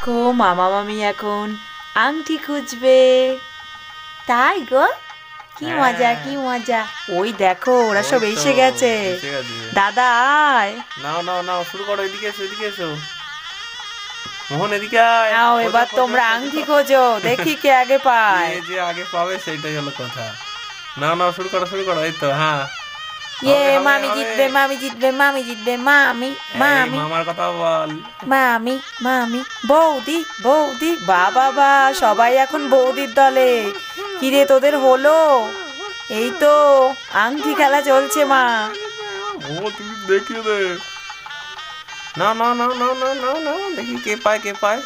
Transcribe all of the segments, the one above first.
দেখো মামা মামি এখন আংটি খুঁজবে। তাই গো, কি মজা কি মজা। ওই দেখো ওরা সব এসে গেছে। দাদা আয়, নাও নাও নাও, শুরু করো। এদিকে এসো, এদিকে এসো। মোহন এদিকে আয়। নাও এবার তোমরা আংটি খোঁজো, দেখি কে আগে পায়। যে আগে পাবে সেইটাই হলো কথা। নাও নাও, শুরু করো শুরু করো। এই তো, হ্যাঁ। মামি জিতবে মামি জিতবে মামি জিতবে মামি মামি মামার কথা বল। মামি মামি বৌদি বৌদি। বাবা বা সবাই এখন বৌদির দলে। কিরে তোদের হলো? এই তো আংটি খেলা চলছে মা। ও তুমি দেখিয়ে দে। নাও নাও নাও নাও নাও নাও নাও, দেখি কে পায় কে পায়।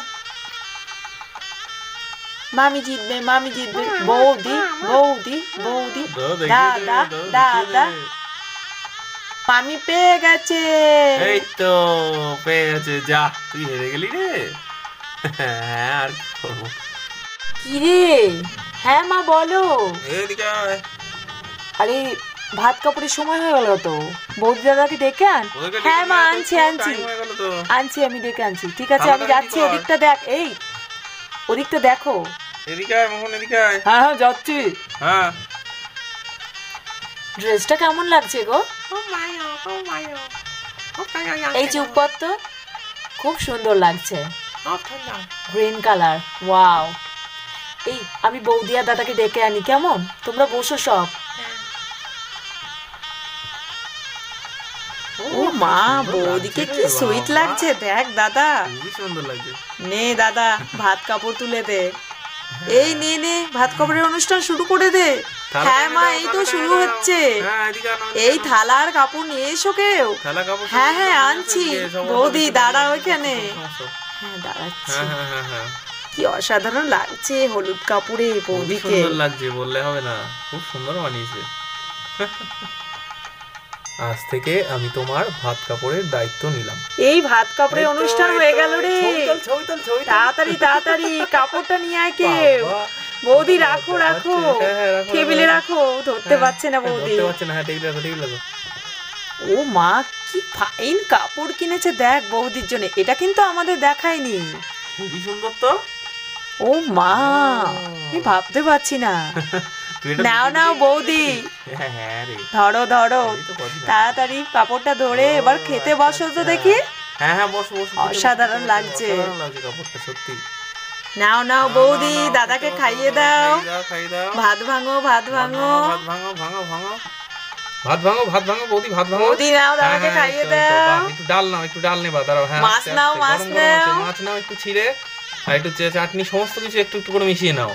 মামি জিতবে মামি জিতবে। বৌদি বৌদি বৌদি। দাদা দাদা। মামি পেয়ে গেছে। এই তো পেয়ে গেছে। যা, তুই হেরে গেলি রে। হ্যাঁ, আর কি করবো। কিরে? হ্যাঁ মা বলো। এদিকে আয়। আরে ভাত কাপড়ের সময় হয়ে গেল তো, বৌদি দাদাকে ডেকে আন। হ্যাঁ মা আনছি আনছি আনছি, আমি ডেকে আনছি। ঠিক আছে আমি যাচ্ছি। ওদিকটা দেখ, এই ওদিকটা দেখো। এদিকে আয় মোহন, এদিকে আয়। হ্যাঁ হ্যাঁ যাচ্ছি। হ্যাঁ, ড্রেসটা কেমন লাগছে গো? এই চুপ কর তো, খুব সুন্দর লাগছে। Green colour, wow. এই আমি বৌদি আর দাদাকে ডেকে আনি, কেমন? তোমরা বসো সব। ও মা, বৌদিকে কি সুইট লাগছে দেখ দাদা। খুবই সুন্দর লাগছে। নে দাদা ভাত কাপড় তুলে দে। এই নে নে, ভাত কাপড়ের অনুষ্ঠান শুরু করে দে। হ্যাঁ মা, এই তো শুরু হচ্ছে। এই থালা আর কাপড় নিয়ে এসো কেউ। হ্যাঁ হ্যাঁ আনছি। বৌদি দাঁড়াও এখানে। হ্যাঁ দাঁড়াচ্ছি। কি অসাধারণ লাগছে হলুদ কাপড়ে বৌদিকে। সুন্দর লাগছে বললে হবে না, খুব সুন্দর বানিয়েছে। আজ থেকে আমি তোমার ভাত কাপড়ের দায়িত্ব নিলাম। এই ভাত কাপড়ের অনুষ্ঠান হয়ে গেল রে। তাড়াতাড়ি তাড়াতাড়ি কাপড়টা নিয়ে আয় কেউ। বৌদি রাখো রাখো, টেবিলে রাখো। ধরতে পারছে না বৌদি। ও মা, কি ফাইন কাপড় কিনেছে দেখ বৌদির জন্য। এটা কিন্তু আমাদের দেখায়নি। খুবই সুন্দর তো। ও মা, আমি ভাবতে পারছি না। নাও নাও বৌদি, ধরো ধরো তাড়াতাড়ি কাপড়টা ধরে এবার খেতে বসো তো দেখি। হ্যাঁ হ্যাঁ বসো বসো। অসাধারণ লাগছে কাপড়টা সত্যি। নাও নাও বৌদি, দাদাকে খাইয়ে দাও। ভাত ভাঙো ভাত ভাঙো ভাত ভাঙো ভাঙো ভাঙো ভাত ভাঙো ভাত ভাঙো বৌদি, ভাত ভাঙো। বৌদি নাও, দাদাকে খাইয়ে দাও। একটু ডাল নাও, একটু ডাল নেবা, দাঁড়াও। হ্যাঁ মাছ নাও মাছ নাও। মাছ নাও একটু ছিঁড়ে, আর একটু চাটনি, সমস্ত কিছু একটু একটু করে মিশিয়ে নাও।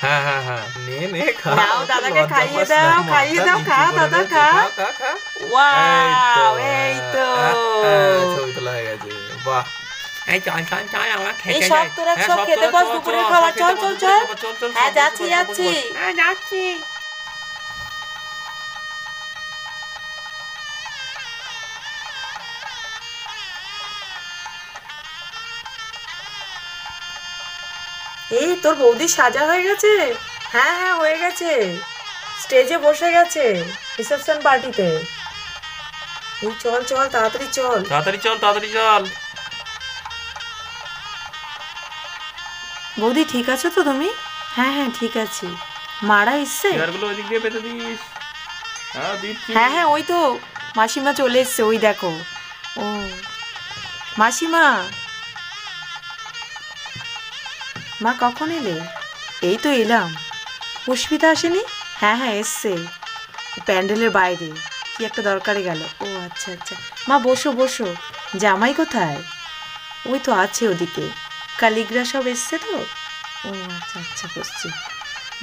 হ্যাঁ হ্যাঁ হ্যাঁ, নে নে খা। নাও দাদাকে খাইয়ে দাও খাইয়ে দাও। খা দাদা খা। ওয়াও, এই তো ছবি তোলা হয়ে গেছে। বাহ, এই চল চল চল আমরা খেতে যাই। এই সব তোরা সব খেতে বস, দুপুরের খাবার। চল চল চল। হ্যাঁ যাচ্ছি যাচ্ছি। হ্যাঁ যাচ্ছি। এই তোর বৌদি সাজা হয়ে গেছে? হ্যাঁ হ্যাঁ হয়ে গেছে, স্টেজে বসে গেছে রিসেপশন পার্টিতে। এই চল চল তাড়াতাড়ি চল তাড়াতাড়ি চল তাড়াতাড়ি চল। বৌদি ঠিক আছো তো তুমি? হ্যাঁ হ্যাঁ ঠিক আছি। মারা এসছে? চেয়ারগুলো ওই দিক দিয়ে পেতে দিস। হ্যাঁ দিচ্ছি। হ্যাঁ হ্যাঁ ওই তো মাসিমা চলে এসছে, ওই দেখো। ও মাসিমা, মা কখন এলে? এই তো এলাম। পুষ্পিতা আসেনি? হ্যাঁ হ্যাঁ এসছে, প্যান্ডেলের বাইরে কি একটা দরকারে গেল। ও আচ্ছা আচ্ছা। মা বসো বসো। জামাই কোথায়? ওই তো আছে ওদিকে, কালিগ্রা সব এসছে তো। ও আচ্ছা আচ্ছা বসছি।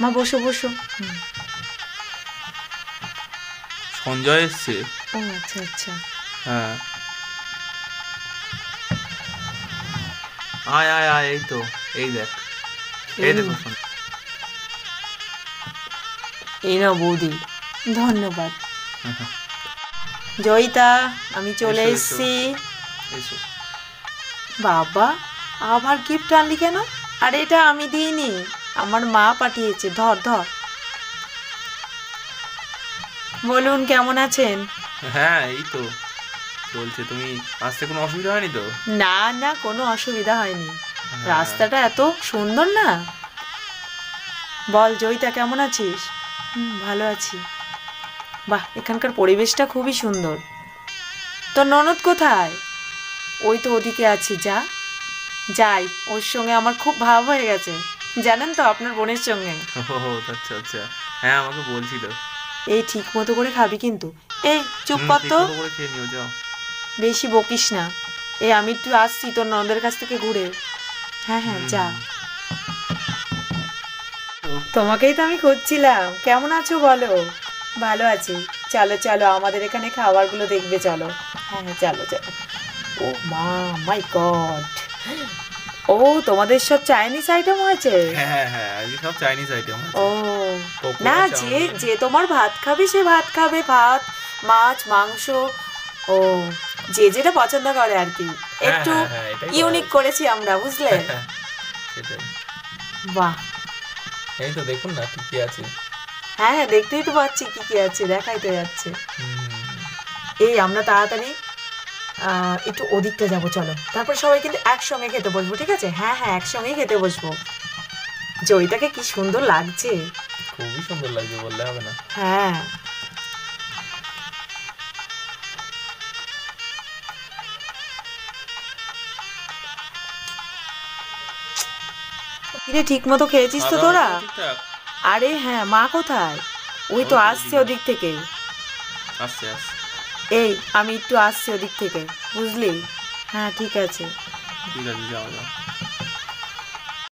মা বসো বসো। সঞ্জয় এসছে। ও আচ্ছা আচ্ছা। হ্যাঁ আয় আয় আয়, এই তো, এই দেখ, এই দেখো। এই না বৌদি, ধন্যবাদ। জয়িতা, আমি চলে এসেছি। বাবা, আবার গিফট আনলি কেন? আর এটা আমি দিইনি, আমার মা পাঠিয়েছে। ধর ধর। বলুন কেমন আছেন? হ্যাঁ এই তো চলছে। তুমি আসতে কোনো অসুবিধা হয়নি তো? না না, কোনো অসুবিধা হয়নি। রাস্তাটা এত সুন্দর না। বল জয়িতা, কেমন আছিস? ভালো আছি। বাহ, এখানকার পরিবেশটা খুবই সুন্দর। তোর ননদ কোথায়? ওই তো ওদিকে আছে, যাই, ওর সঙ্গে আমার খুব ভাব হয়ে গেছে, জানেন তো, আপনার বোনের সঙ্গে। আচ্ছা আচ্ছা, হ্যাঁ আমাকে বলছিল। এই ঠিক মতো করে খাবি কিন্তু। এই চুপ কর তো, খেয়ে নিও, যাও। বেশি বকিস না। এই আমি একটু আসছি তোর ননদের কাছ থেকে ঘুরে। হ্যাঁ হ্যাঁ, যা। তোমাকেই তো আমি খুঁজছিলাম। কেমন আছো বলো? ভালো আছি। চলো চলো, আমাদের এখানে খাবারগুলো দেখবে, চলো। হ্যাঁ হ্যাঁ, চলো চলো। ও মা, মাই গড, ও তোমাদের সব চাইনিজ আইটেম আছে? হ্যাঁ হ্যাঁ, আজকে সব চাইনিজ আইটেম আছে। ও না, যে যে তোমার ভাত খাবে সে ভাত খাবে, ভাত মাছ মাংস, ও যে যেটা পছন্দ করে আর কি। একটু ইউনিক করেছি আমরা, বুঝলে? সেটাই। বাহ, এই তো দেখুন না কি কি আছে। হ্যাঁ হ্যাঁ, দেখতেই তো পাচ্ছি কি কি আছে, দেখাই তো যাচ্ছে। এই আমরা তাড়াতাড়ি একটু ওদিকটা যাবো, চলো। তারপর সবাই কিন্তু একসঙ্গে খেতে বসবো, ঠিক আছে? হ্যাঁ হ্যাঁ, একসঙ্গেই খেতে বসবো। জয়িতাকে কি সুন্দর লাগছে। খুবই সুন্দর লাগছে, বললে হবে না। হ্যাঁ, কিরে, ঠিক মতো খেয়েছিস তো তোরা? আরে হ্যাঁ, মা কোথায়? ওই তো আসছে ওদিক থেকে। আসছে আসছে। এই আমি একটু আসছি ওদিক থেকে, বুঝলি? হ্যাঁ ঠিক আছে, ঠিক আছে, যাও যাও।